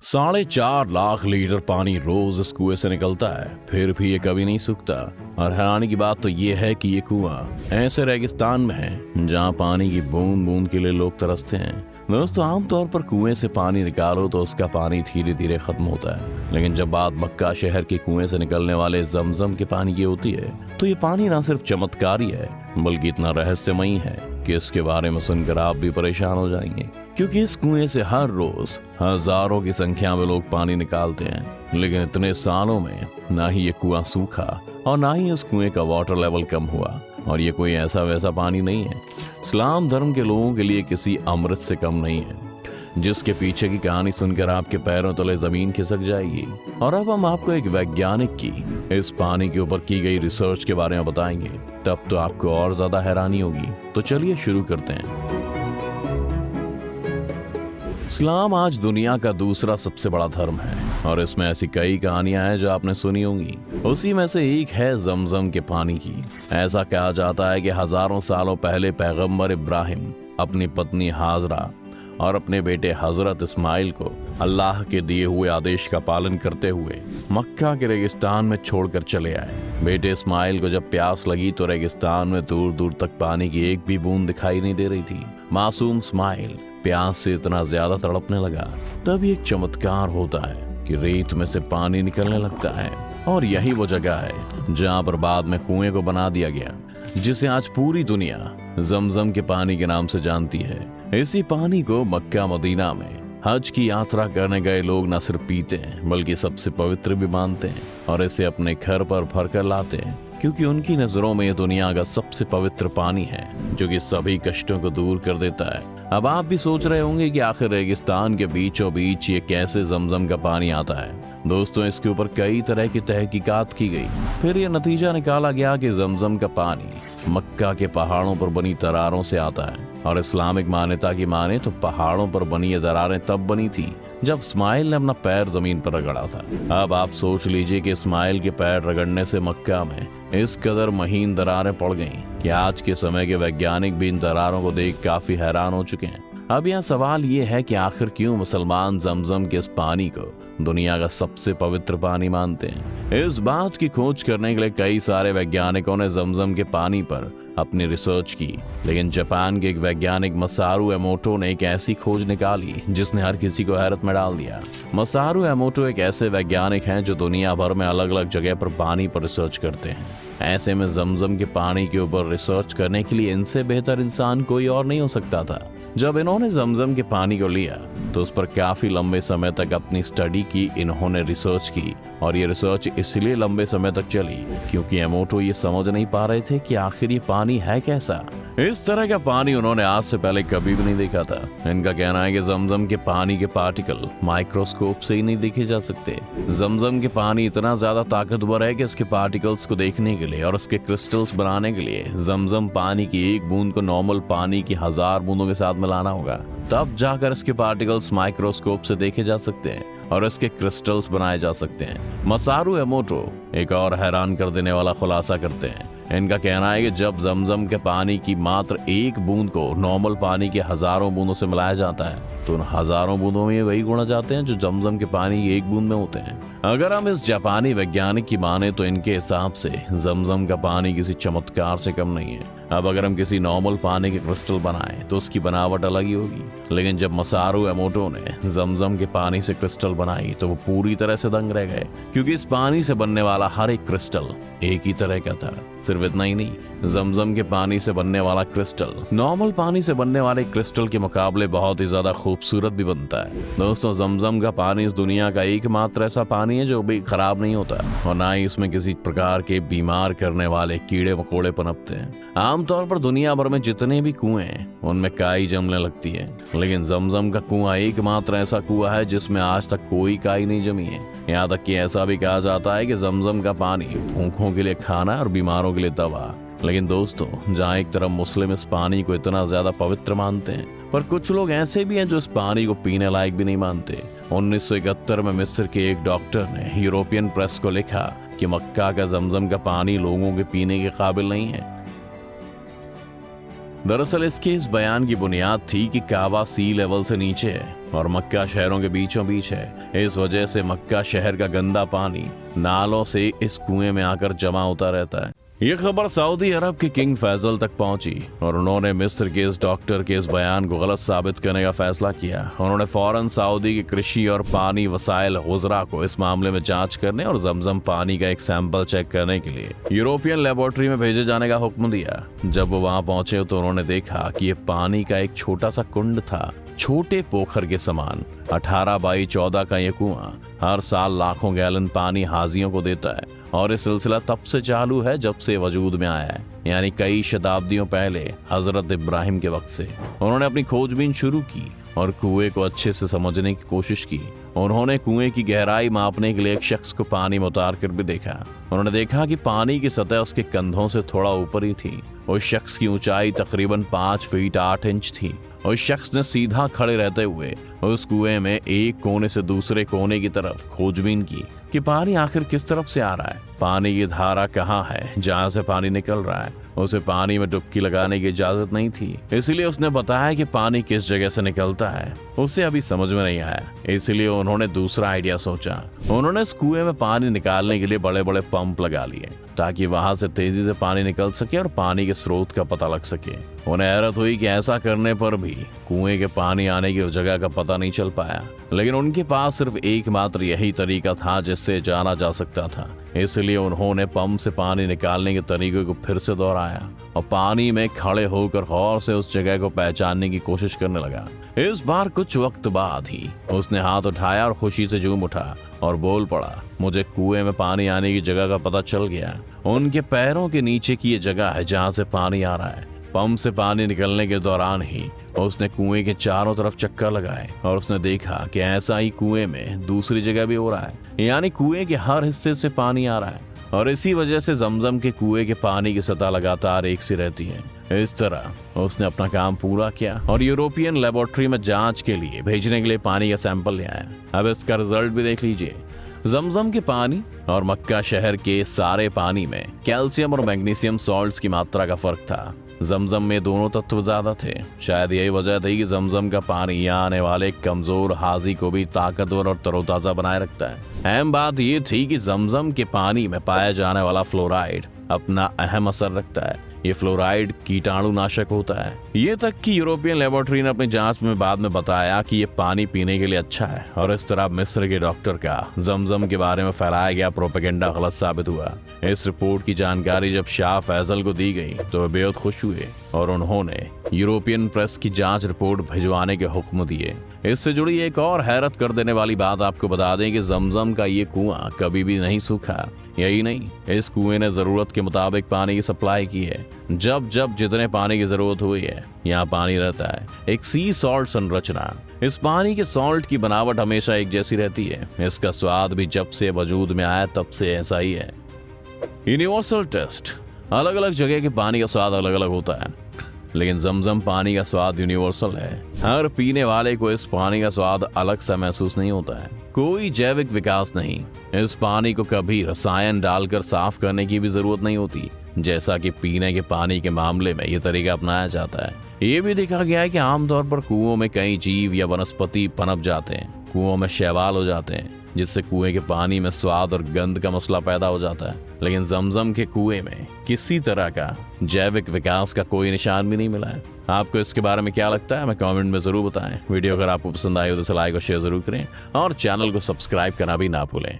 4.5 lakh litre पानी रोज इस कुएं से निकलता है, फिर भी ये कभी नहीं सूखता। और हैरानी की बात तो ये है कि ये कुआं ऐसे रेगिस्तान में है जहाँ पानी की बूंद बूंद के लिए लोग तरसते हैं। दोस्तों, आमतौर पर कुएं से पानी निकालो तो उसका पानी धीरे धीरे खत्म होता है, लेकिन जब बात मक्का शहर के कुएं से निकलने वाले जमजम के पानी की होती है तो ये पानी ना सिर्फ चमत्कारी है बल्कि इतना रहस्यमयी है कि इसके बारे में सुनकर आप भी परेशान हो जाएंगे। क्योंकि इस कुएं से हर रोज हजारों की संख्या में लोग पानी निकालते हैं, लेकिन इतने सालों में ना ही ये कुआं सूखा और ना ही इस कुएं का वाटर लेवल कम हुआ। और ये कोई ऐसा वैसा पानी नहीं है, इस्लाम धर्म के लोगों के लिए किसी अमृत से कम नहीं है, जिसके पीछे की कहानी सुनकर आपके पैरों तले जमीन खिसक जाएगी। और अब हम आपको एक वैज्ञानिक की इस पानी के ऊपर की गई रिसर्च के बारे में बताएंगे, तब तो आपको और ज्यादा हैरानी होगी। तो चलिए शुरू करते हैं। इस्लाम आज दुनिया का दूसरा सबसे बड़ा धर्म है और इसमें ऐसी कई कहानियां हैं जो आपने सुनी होंगी। उसी में से एक है जमजम के पानी की। ऐसा कहा जाता है कि हजारों सालों पहले पैगंबर इब्राहिम अपनी पत्नी हाजरा और अपने बेटे हजरत इस्माइल को अल्लाह के दिए हुए आदेश का पालन करते हुए मक्का के रेगिस्तान में छोड़कर चले आए। बेटे इस्माइल को जब प्यास लगी तो रेगिस्तान में दूर दूर तक पानी की एक भी बूंद दिखाई नहीं दे रही थी। मासूम इस्माइल प्यास से इतना ज्यादा तड़पने लगा। तब एक चमत्कार होता है कि रेत में से पानी निकलने लगता है, और यही वो जगह है जहाँ पर बाद में कुएं को बना दिया गया, जिसे आज पूरी दुनिया जमजम के पानी के नाम से जानती है। इसी पानी को मक्का मदीना में हज की यात्रा करने गए लोग न सिर्फ पीते हैं बल्कि सबसे पवित्र भी मानते हैं और इसे अपने घर पर भर कर लाते हैं, क्योंकि उनकी नजरों में ये दुनिया का सबसे पवित्र पानी है जो कि सभी कष्टों को दूर कर देता है। अब आप भी सोच रहे होंगे कि आखिर रेगिस्तान के बीचों बीच ये कैसे जमजम का पानी आता है। दोस्तों, इसके ऊपर कई तरह की तहकीकात की गई, फिर ये नतीजा निकाला गया कि जमजम का पानी मक्का के पहाड़ों पर बनी दरारों से आता है। और इस्लामिक मान्यता की माने तो पहाड़ों पर बनी ये दरारें तब बनी थी जब इस्माइल ने अपना पैर जमीन पर रगड़ा था। अब आप सोच लीजिए कि इस्माइल के पैर रगड़ने से मक्का में इस कदर महीन दरारें पड़ गईं कि आज के समय के वैज्ञानिक भी इन दरारों को देख काफी हैरान हो चुके हैं। अब यहाँ सवाल ये है कि आखिर क्यों मुसलमान जमजम के इस पानी को दुनिया का सबसे पवित्र पानी मानते हैं। इस बात की खोज करने के लिए कई सारे वैज्ञानिकों ने जमजम के पानी पर अपनी रिसर्च की, लेकिन जापान के एक वैज्ञानिक मसारू एमोटो ने एक ऐसी खोज निकाली जिसने हर किसी को हैरत में डाल दिया। मसारू एमोटो एक ऐसे वैज्ञानिक हैं जो दुनिया भर में अलग अलग जगह पर पानी पर रिसर्च करते हैं। ऐसे में जमजम के पानी के ऊपर रिसर्च करने के लिए इनसे बेहतर इंसान कोई और नहीं हो सकता था। जब इन्होंने जमजम के पानी को लिया तो उस पर काफी लंबे समय तक अपनी स्टडी की, इन्होंने रिसर्च की। और ये रिसर्च इसलिए लंबे समय तक चली क्योंकि एमोटो ये समझ नहीं पा रहे थे कि आखिर ये पानी है कैसा। इस तरह का पानी उन्होंने आज से पहले कभी भी नहीं देखा था। इनका कहना है कि जमजम के पानी के पार्टिकल माइक्रोस्कोप से ही नहीं देखे जा सकते। जमजम के पानी इतना ज्यादा ताकतवर है कि इसके पार्टिकल्स को देखने के लिए और इसके क्रिस्टल्स बनाने के लिए जमजम पानी की एक बूंद को नॉर्मल पानी की 1000 बूंदों के साथ मिलाना होगा, तब जाकर इसके पार्टिकल्स माइक्रोस्कोप से देखे जा सकते हैं और इसके क्रिस्टल्स बनाए जा सकते हैं। मसारू एमोटो एक और हैरान कर देने वाला खुलासा करते हैं। इनका कहना है कि जब जमजम के पानी की मात्र एक बूंद को नॉर्मल पानी के हजारों बूंदों से मिलाया जाता है तो उन हजारों बूंदों में वही गुण आ जाते हैं जो जमजम के पानी की एक बूंद में होते हैं। अगर हम इस जापानी वैज्ञानिक की माने तो इनके हिसाब से जमजम का पानी किसी चमत्कार से कम नहीं है। अब अगर हम किसी नॉर्मल पानी के क्रिस्टल बनाएं तो उसकी बनावट अलग ही होगी, लेकिन जब मसारू एमोटो ने जमजम के पानी से क्रिस्टल बनाई तो वो पूरी तरह से दंग रह गए, क्योंकि इस पानी से बनने वाला हर एक क्रिस्टल एक ही तरह का था। सिर्फ इतना ही नहीं, जमजम के पानी से बनने वाला क्रिस्टल नॉर्मल पानी से बनने वाले क्रिस्टल के मुकाबले बहुत ही ज्यादा खूबसूरत भी बनता है। दोस्तों, जमजम का पानी इस दुनिया का एकमात्र ऐसा पानी है जो भी खराब नहीं होता और ना ही इसमें किसी प्रकार के बीमार करने वाले कीड़े मकोड़े पनपते हैं। आमतौर पर दुनिया भर में जितने भी कुएं हैं उनमें काई जमने लगती है, लेकिन जमजम का कुआं एकमात्र ऐसा कुआं है जिसमें आज तक कोई काई नहीं जमी है। यहाँ तक कि ऐसा भी कहा जाता है कि जमजम का पानी भूखों के लिए खाना और बीमारों के लिए दवा। लेकिन दोस्तों, जहाँ एक तरफ मुस्लिम इस पानी को इतना ज्यादा पवित्र मानते हैं, पर कुछ लोग ऐसे भी हैं जो इस पानी को पीने लायक भी नहीं मानते। 1971 में मिस्र के एक डॉक्टर ने यूरोपियन प्रेस को लिखा कि मक्का का जमजम का पानी लोगों के पीने के काबिल नहीं है। दरअसल इसके इस बयान की बुनियाद थी कि काबा सी लेवल से नीचे है और मक्का शहरों के बीचों बीच है। इस वजह से मक्का शहर का गंदा पानी नालों से इस कुएं में आकर जमा होता रहता है। ये खबर सऊदी अरब के किंग फैसल तक पहुंची और उन्होंने मिस्र के इस डॉक्टर के इस बयान को गलत साबित करने का फैसला किया। उन्होंने फौरन सऊदी के कृषि और पानी वसाइल हुजरा को इस मामले में जांच करने और जमजम पानी का एक सैंपल चेक करने के लिए यूरोपियन लेबोरेटरी में भेजे जाने का हुक्म दिया। जब वो वहां पहुंचे तो उन्होंने देखा कि ये पानी का एक छोटा सा कुंड था, छोटे पोखर के समान। 18 बाई 14 का ये कुआं हर साल लाखों गैलन पानी हाजियों को देता है और ये सिलसिला तब से चालू है जब से वजूद में आया है, यानी कई शताब्दियों पहले हजरत इब्राहिम के वक्त से। उन्होंने अपनी खोजबीन शुरू की और कुएं को अच्छे से समझने की कोशिश की। उन्होंने कुएं की गहराई मापने के लिए एक शख्स को पानी में उतार कर भी देखा। उन्होंने देखा कि पानी की सतह उसके कंधों से थोड़ा ऊपर ही थी। उस शख्स की ऊंचाई तकरीबन 5 फीट 8 इंच थी। उस शख्स ने सीधा खड़े रहते हुए उस कुएं में एक कोने से दूसरे कोने की तरफ खोजबीन की कि पानी आखिर किस तरफ से आ रहा है, पानी की धारा कहाँ है जहाँ से पानी निकल रहा है। उसे पानी में डुबकी लगाने की इजाजत नहीं थी, इसलिए उसने बताया कि पानी किस जगह से निकलता है उसे अभी समझ में नहीं आया। इसलिए उन्होंने दूसरा आइडिया सोचा। उन्होंने इस कुएं में पानी निकालने के लिए बड़े बड़े पंप लगा लिए ताकि वहां से तेजी से पानी निकल सके और पानी के स्रोत का पता लग सके। उन्हें हैरत हुई कि ऐसा करने पर भी कुएं के पानी आने की जगह का पता नहीं चल पाया, लेकिन उनके पास सिर्फ एकमात्र यही तरीका था जिससे जाना जा सकता था। इसलिए उन्होंने पंप से पानी निकालने के तरीके को फिर से दोहराया और पानी में खड़े होकर गौर से उस जगह को पहचानने की कोशिश करने लगा। इस बार कुछ वक्त बाद ही उसने हाथ उठाया और खुशी से झूम उठा और बोल पड़ा, मुझे कुएं में पानी आने की जगह का पता चल गया। उनके पैरों के नीचे की ये जगह है जहाँ से पानी आ रहा है। पंप से पानी निकलने के दौरान ही उसने कुएं के चारों तरफ चक्कर लगाए और उसने देखा कि ऐसा ही कुएं में दूसरी जगह भी हो रहा है, यानी कुएं के हर हिस्से से पानी आ रहा है और इसी वजह से जमजम के कुएं के पानी की सतह लगातार एक सी रहती है। इस तरह उसने अपना काम पूरा किया और यूरोपियन लेबोरेटरी में जांच के लिए भेजने के लिए पानी का सैंपल ले आया। अब इसका रिजल्ट भी देख लीजिए। जमजम के पानी और मक्का शहर के सारे पानी में कैल्शियम और मैग्नीशियम सॉल्ट्स की मात्रा का फर्क था। जमजम में दोनों तत्व ज्यादा थे। शायद यही वजह थी कि जमजम का पानी यहाँ आने वाले कमजोर हाजी को भी ताकतवर और तरोताजा बनाए रखता है। अहम बात यह थी कि जमजम के पानी में पाया जाने वाला फ्लोराइड अपना अहम असर रखता है। ये फ्लोराइड कीटाणुनाशक होता है। ये तक कि यूरोपियन लेबोरेटरी ने अपनी जांच में बाद में बताया कि ये पानी पीने के लिए अच्छा है और इस तरह मिस्र के डॉक्टर का जमजम के बारे में फैलाया गया प्रोपेगेंडा गलत साबित हुआ। इस रिपोर्ट की जानकारी जब शाह फैसल को दी गई तो वे बेहद खुश हुए और उन्होंने यूरोपियन प्रेस की जांच रिपोर्ट भिजवाने के हुक्म दिए। इससे जुड़ी एक और हैरत कर देने वाली बात आपको बता दें कि जमजम का ये कुआं कभी भी नहीं सूखा। यही नहीं, इस कुएं ने जरूरत के मुताबिक पानी की सप्लाई की है। जब जब जितने पानी की जरूरत हुई है यहाँ पानी रहता है। एक सी सॉल्ट संरचना। इस पानी के सॉल्ट की बनावट हमेशा एक जैसी रहती है। इसका स्वाद भी जब से वजूद में आया तब से ऐसा ही है। Universal test. अलग अलग जगह के पानी का स्वाद अलग अलग होता है, लेकिन जमजम पानी का स्वाद यूनिवर्सल है। हर पीने वाले को इस पानी का स्वाद अलग सा महसूस नहीं होता है। कोई जैविक विकास नहीं। इस पानी को कभी रसायन डालकर साफ करने की भी जरूरत नहीं होती, जैसा कि पीने के पानी के मामले में यह तरीका अपनाया जाता है। ये भी देखा गया है कि आमतौर पर कुओं में कई जीव या वनस्पति पनप जाते हैं, कुओं में शैवाल हो जाते हैं, जिससे कुएं के पानी में स्वाद और गंध का मसला पैदा हो जाता है। लेकिन जमजम के कुएं में किसी तरह का जैविक विकास का कोई निशान भी नहीं मिला है। आपको इसके बारे में क्या लगता है हमें कमेंट में जरूर बताएं। वीडियो अगर आपको पसंद आई हो तो लाइक और शेयर जरूर करें और चैनल को सब्सक्राइब करना भी ना भूलें।